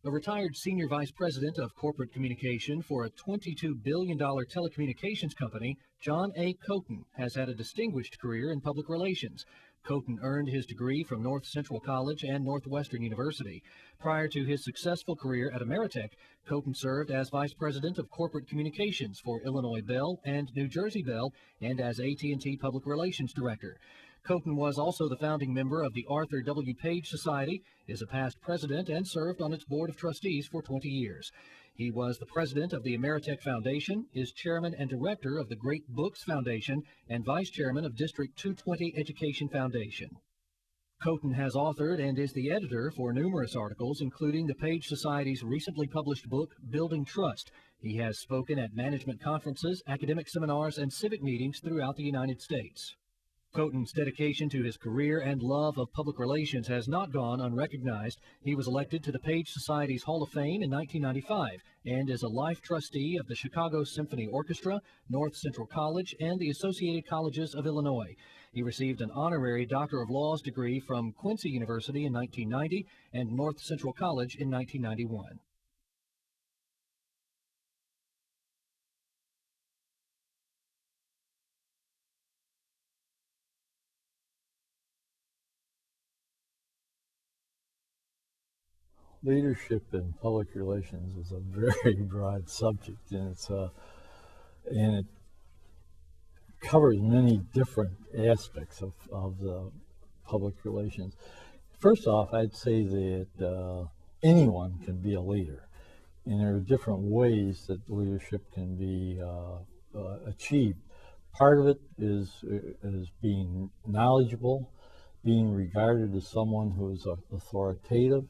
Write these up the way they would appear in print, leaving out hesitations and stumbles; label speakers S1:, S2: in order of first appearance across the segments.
S1: A retired senior vice president of corporate communication for a $22 billion telecommunications company, John A. Koten has had a distinguished career in public relations. Koten earned his degree from North Central College and Northwestern University. Prior to his successful career at Ameritech, Koten served as vice president of corporate communications for Illinois Bell and New Jersey Bell and as AT&T public relations director. Koten was also the founding member of the Arthur W. Page Society, is a past president, and served on its board of trustees for 20 years. He was the president of the Ameritech Foundation, is chairman and director of the Great Books Foundation, and vice chairman of District 220 Education Foundation. Koten has authored and is the editor for numerous articles, including the Page Society's recently published book, Building Trust. He has spoken at management conferences, academic seminars, and civic meetings throughout the United States. Koten's dedication to his career and love of public relations has not gone unrecognized. He was elected to the Page Society's Hall of Fame in 1995 and is a life trustee of the Chicago Symphony Orchestra, North Central College, and the Associated Colleges of Illinois. He received an honorary Doctor of Laws degree from Quincy University in 1990 and North Central College in 1991.
S2: Leadership in public relations is a very broad subject, and it covers many different aspects of the public relations. First off, I'd say that anyone can be a leader, and there are different ways that leadership can be achieved. Part of it is being knowledgeable, being regarded as someone who is authoritative.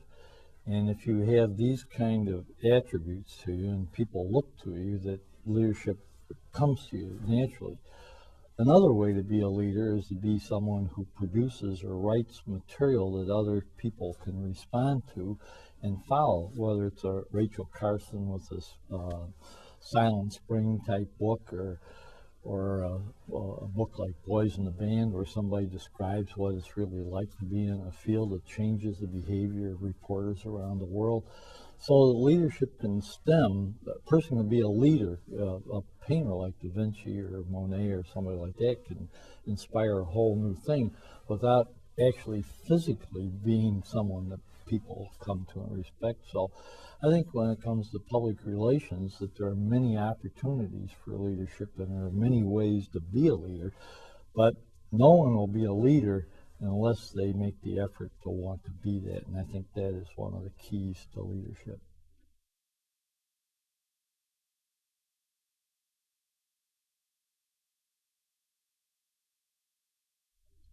S2: And if you have these kind of attributes to you and people look to you, that leadership comes to you naturally. Another way to be a leader is to be someone who produces or writes material that other people can respond to and follow, whether it's a Rachel Carson with this Silent Spring type book, or a book like Boys in the Band, where somebody describes what it's really like to be in a field that changes the behavior of reporters around the world. So leadership can stem, a person can be a leader, a painter like Da Vinci or Monet or somebody like that can inspire a whole new thing without actually physically being someone that people come to and respect. So I think when it comes to public relations, that there are many opportunities for leadership and there are many ways to be a leader, but no one will be a leader unless they make the effort to want to be that. And I think that is one of the keys to leadership.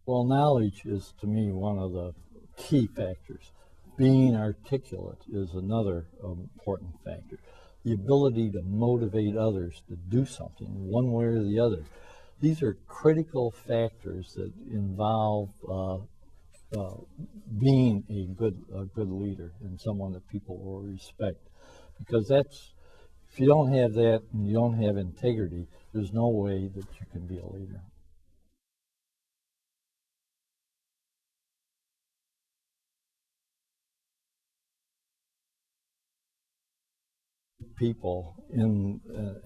S2: Well, knowledge is, to me, one of the key factors. Being articulate is another important factor. The ability to motivate others to do something one way or the other. These are critical factors that involve being a good leader and someone that people will respect. Because if you don't have that and you don't have integrity, there's no way that you can be a leader. People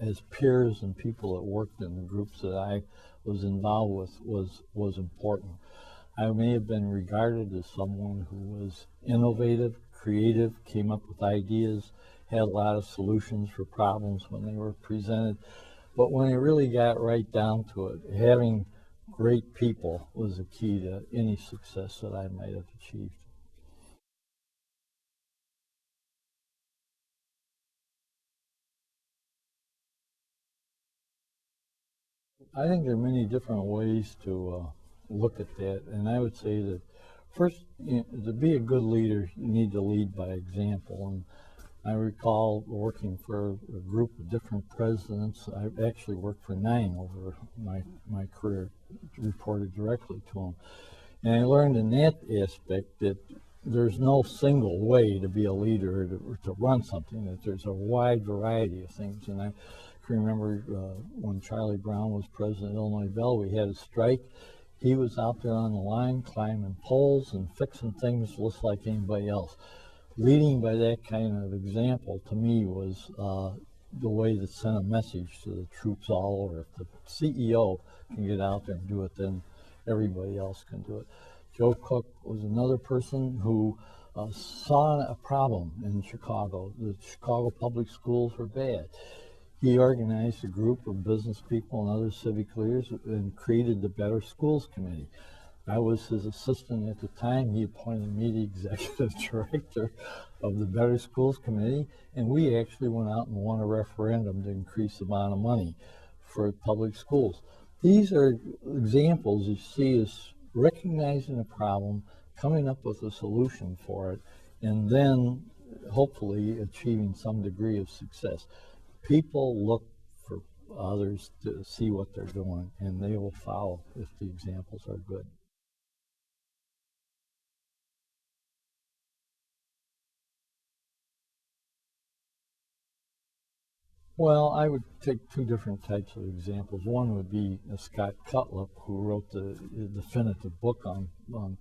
S2: as peers and people that worked in the groups that I was involved with was important. I may have been regarded as someone who was innovative, creative, came up with ideas, had a lot of solutions for problems when they were presented. But when it really got right down to it, having great people was the key to any success that I might have achieved. I think there are many different ways to look at that, and I would say that first, to be a good leader, you need to lead by example. And I recall working for a group of different presidents. I've actually worked for 9 over my career, reported directly to them. And I learned in that aspect that there's no single way to be a leader or to run something, that there's a wide variety of things. And I can remember when Charlie Brown was president of Illinois Bell, we had a strike. He was out there on the line climbing poles and fixing things just like anybody else. leading by that kind of example to me was the way to send a message to the troops all over. If the CEO can get out there and do it, then everybody else can do it. Joe Cook was another person who saw a problem in Chicago. The Chicago public schools were bad. He organized a group of business people and other civic leaders and created the Better Schools Committee. I was his assistant at the time. He appointed me the executive director of the Better Schools Committee, and we actually went out and won a referendum to increase the amount of money for public schools. These are examples you see as recognizing a problem, coming up with a solution for it, and then hopefully achieving some degree of success. People look for others to see what they're doing, and they will follow if the examples are good. Well, I would take two different types of examples. One would be Scott Cutlip, who wrote the definitive book on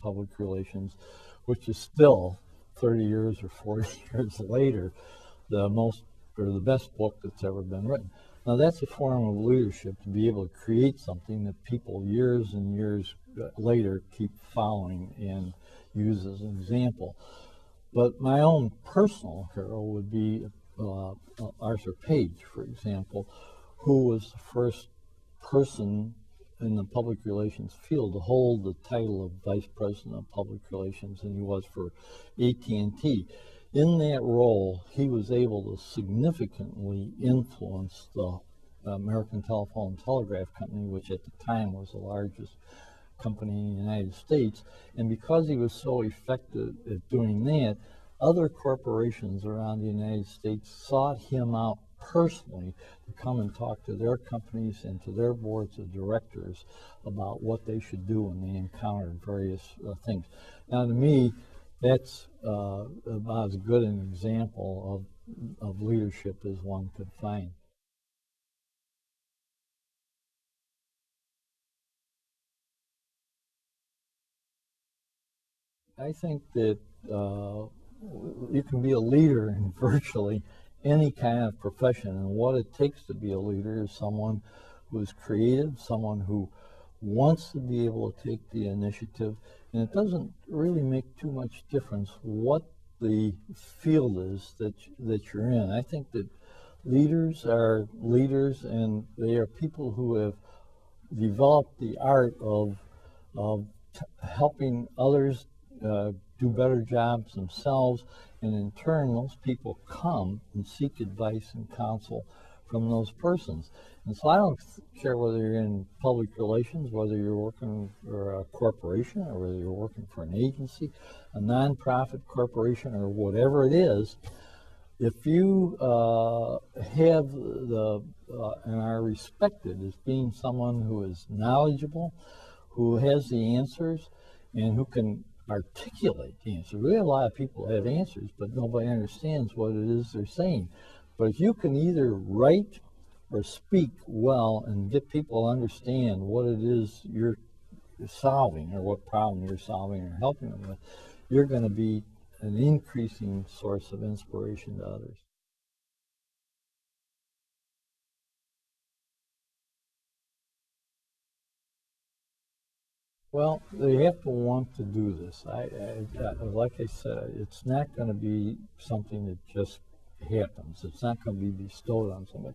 S2: public relations, which is still 30 years or 40 years later, the best book that's ever been written. Now that's a form of leadership, to be able to create something that people years and years later keep following and use as an example. But my own personal hero would be Arthur Page, for example, who was the first person in the public relations field to hold the title of Vice President of Public Relations, and he was for AT&T. In that role, he was able to significantly influence the American Telephone and Telegraph Company, which at the time was the largest company in the United States. And because he was so effective at doing that, other corporations around the United States sought him out personally to come and talk to their companies and to their boards of directors about what they should do when they encountered various things. Now, to me, that's about as good an example of leadership as one could find. I think that you can be a leader in virtually any kind of profession, and what it takes to be a leader is someone who is creative, someone who wants to be able to take the initiative, and it doesn't really make too much difference what the field is that you're in. I think that leaders are leaders, and they are people who have developed the art of helping others do better jobs themselves, and in turn those people come and seek advice and counsel from those persons. And so I don't care whether you're in public relations, whether you're working for a corporation, or whether you're working for an agency, a nonprofit corporation, or whatever it is. If you have and are respected as being someone who is knowledgeable, who has the answers, and who can articulate the answers. We have a lot of people that have answers, but nobody understands what it is they're saying. But if you can either write or speak well and get people to understand what it is you're solving, or what problem you're solving or helping them with, you're going to be an increasing source of inspiration to others. Well, they have to want to do this. Like I said, it's not going to be something that just happens. It's not going to be bestowed on somebody.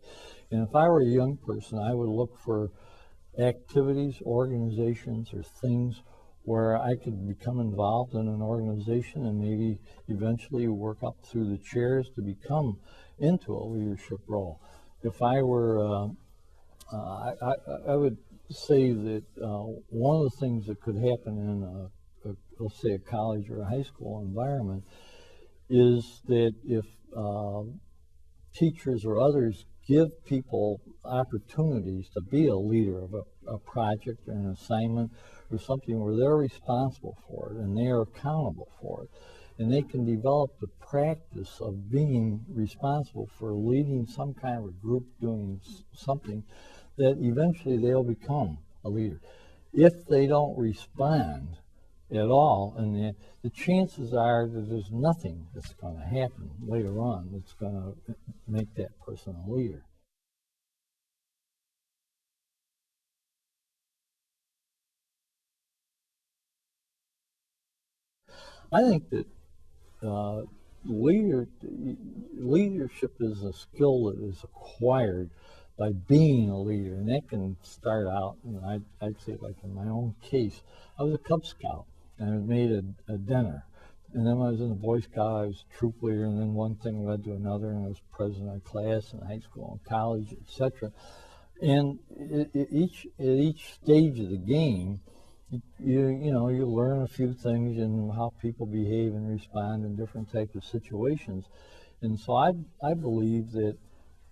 S2: And if I were a young person, I would look for activities, organizations, or things where I could become involved in an organization and maybe eventually work up through the chairs to become into a leadership role. If I were, I would say that one of the things that could happen in let's say a college or a high school environment is that if teachers or others give people opportunities to be a leader of a project or an assignment or something where they're responsible for it and they are accountable for it, and they can develop the practice of being responsible for leading some kind of a group doing something, that eventually they'll become a leader. If they don't respond at all, and the chances are that there's nothing that's going to happen later on that's going to make that person a leader. I think that leadership is a skill that is acquired by being a leader, and that can start out, and I'd say like in my own case, I was a Cub Scout, and I made a dinner. And then when I was in the Boy Scout, I was troop leader, and then one thing led to another, and I was president of class in high school and college, etc. And at each stage of the game, you learn a few things and how people behave and respond in different types of situations. And so I believe that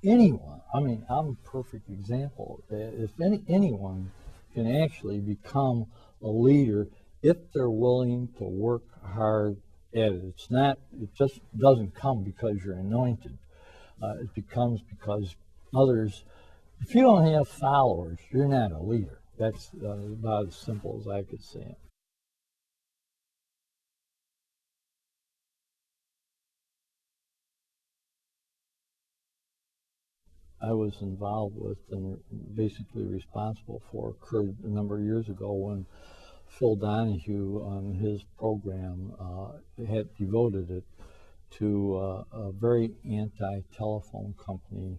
S2: anyone, I mean, I'm a perfect example. If anyone can actually become a leader if they're willing to work hard at it. It just doesn't come because you're anointed. It becomes because others, if you don't have followers, you're not a leader. That's about as simple as I could say it. I was involved with and basically responsible for occurred a number of years ago when Phil Donahue on his program had devoted it to a very anti-telephone company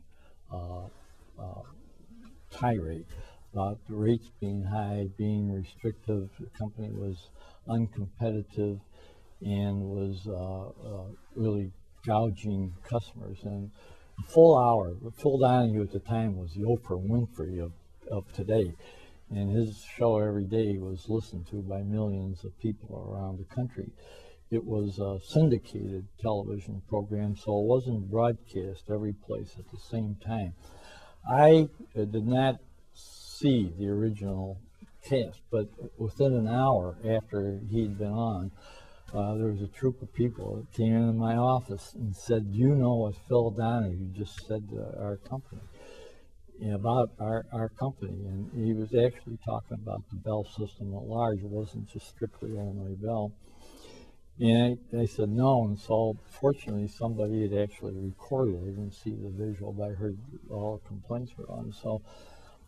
S2: tirade about the rates being high, being restrictive. The company was uncompetitive and was really gouging customers. And a full hour, Phil Donahue at the time was the Oprah Winfrey of today. And his show every day was listened to by millions of people around the country. It was a syndicated television program, so it wasn't broadcast every place at the same time. I did not see the original cast, but within an hour after he'd been on, there was a troop of people that came into my office and said, "Do you know what Phil Donahue just said to our company?" About our company, and he was actually talking about the Bell system at large. It wasn't just strictly only Bell. And I said no, and so fortunately somebody had actually recorded it. I didn't see the visual, but I heard all the complaints were on. So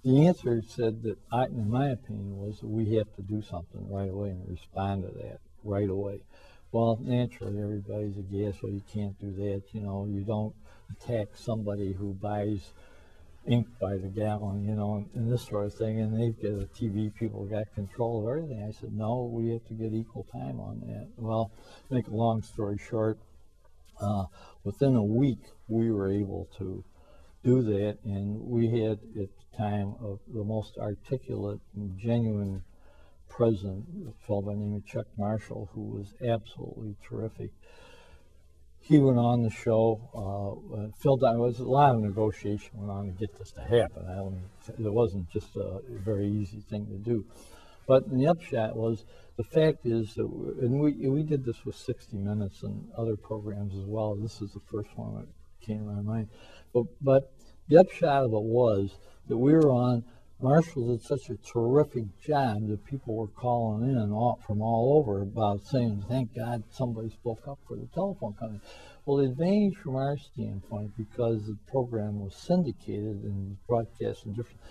S2: the answer said that, in my opinion, was that we have to do something right away and respond to that right away. Well, naturally, everybody's aghast. Well, you can't do that. You don't attack somebody who buys ink by the gallon, and this sort of thing, and they've got a TV, people got control of everything. I said, no, we have to get equal time on that. Well, to make a long story short, within a week, we were able to do that, and we had, at the time, the most articulate and genuine president, a fellow by the name of Chuck Marshall, who was absolutely terrific. He went on the show. Phil Donahue, was a lot of negotiation went on to get this to happen. It wasn't just a very easy thing to do. But the upshot was, the fact is that, and we did this with 60 Minutes and other programs as well. This is the first one that came to my mind. But the upshot of it was that we were on. Marshall did such a terrific job that people were calling in from all over about saying, thank God somebody spoke up for the telephone company. Well, the advantage from our standpoint, because the program was syndicated and broadcast in different,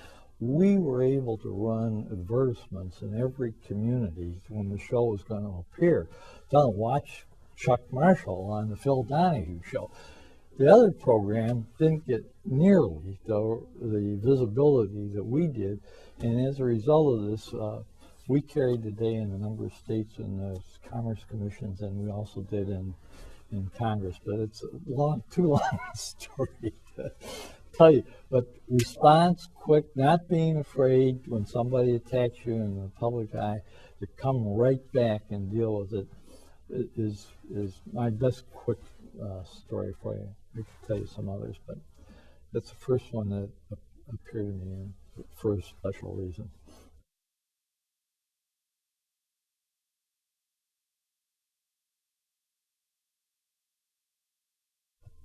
S2: we were able to run advertisements in every community when the show was going to appear. Don't watch Chuck Marshall on the Phil Donahue show. The other program didn't get nearly the visibility that we did, and as a result of this, we carried the day in a number of states in the Commerce Commissions, and we also did in Congress. But it's too long a story to tell you. But response, quick, not being afraid when somebody attacks you in the public eye, to come right back and deal with it is my best quick story for you. I could tell you some others, but that's the first one that appeared to me for a special reason.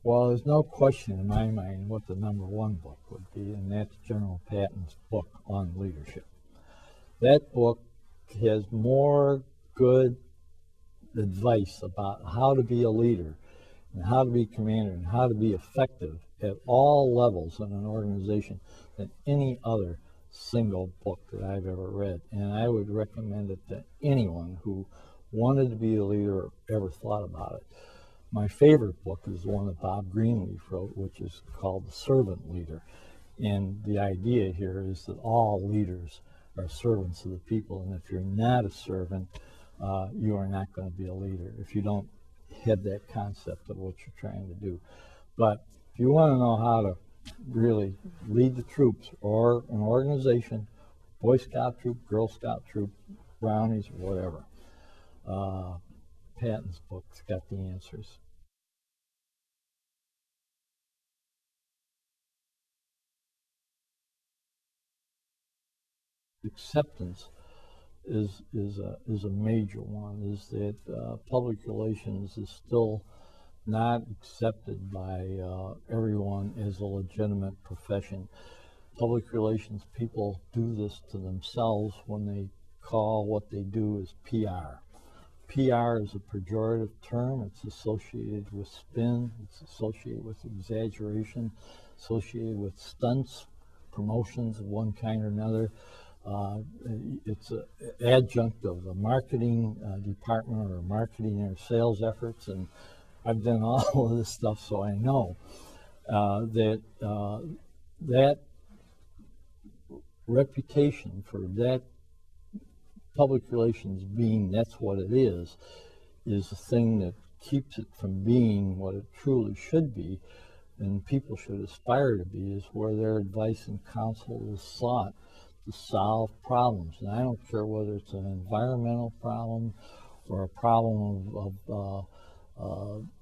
S2: Well, there's no question in my mind what the number one book would be, and that's General Patton's book on leadership. That book has more good advice about how to be a leader and how to be commander and how to be effective at all levels in an organization than any other single book that I've ever read. And I would recommend it to anyone who wanted to be a leader or ever thought about it. My favorite book is the one that Bob Greenleaf wrote, which is called The Servant Leader. And the idea here is that all leaders are servants of the people, and if you're not a servant, you are not going to be a leader if you don't have that concept of what you're trying to do. But if you want to know how to really lead the troops or an organization, Boy Scout troop, Girl Scout troop, Brownies, whatever, Patton's book's got the answers. Acceptance is a major one. Is that public relations is still not accepted by everyone as a legitimate profession. Public relations people do this to themselves when they call what they do as PR. PR is a pejorative term. It's associated with spin. It's associated with exaggeration, associated with stunts, promotions of one kind or another. It's an adjunct of the marketing department or marketing or sales efforts, and I've done all of this stuff, so I know that that reputation for that public relations being that's what it is the thing that keeps it from being what it truly should be, and people should aspire to be, is where their advice and counsel is sought to solve problems. And I don't care whether it's an environmental problem or a problem of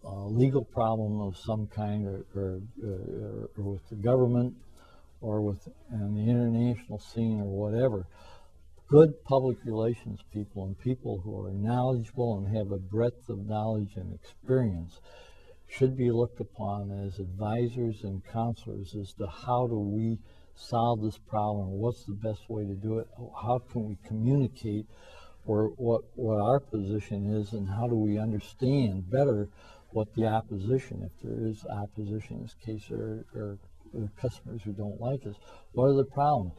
S2: a legal problem of some kind, or with the government, or with on the international scene, or whatever. Good public relations people and people who are knowledgeable and have a breadth of knowledge and experience should be looked upon as advisors and counselors as to how do we solve this problem, what's the best way to do it, how can we communicate or what our position is, and how do we understand better what the opposition, if there is opposition in this case, or customers who don't like us, what are the problems?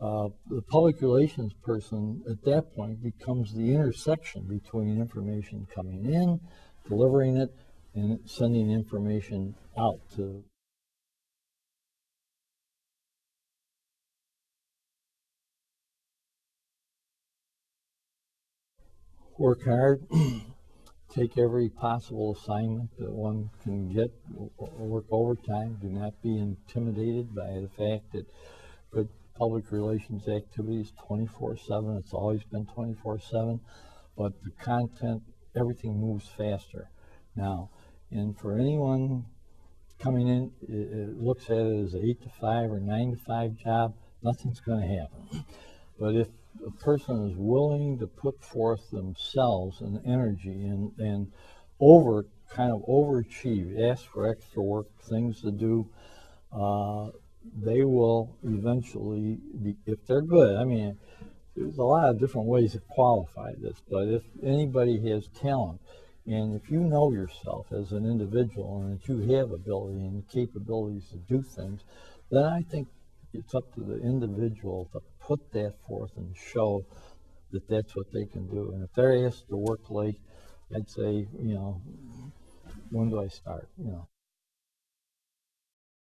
S2: The public relations person at that point becomes the intersection between information coming in, delivering it, and sending information out to. Work hard, take every possible assignment that one can get, work overtime, do not be intimidated by the fact that good public relations activities 24/7, it's always been 24/7, but the content, everything moves faster now. And for anyone coming in, it looks at it as an 8 to 5 or 9 to 5 job, nothing's going to happen. But if a person is willing to put forth themselves and energy and kind of overachieve, ask for extra work, things to do, they will eventually be, if they're good. I mean, there's a lot of different ways to qualify this, but if anybody has talent, and if you know yourself as an individual and that you have ability and capabilities to do things, then I think it's up to the individual to put that forth and show that that's what they can do. And if they're asked to work late, I'd say, when do I start?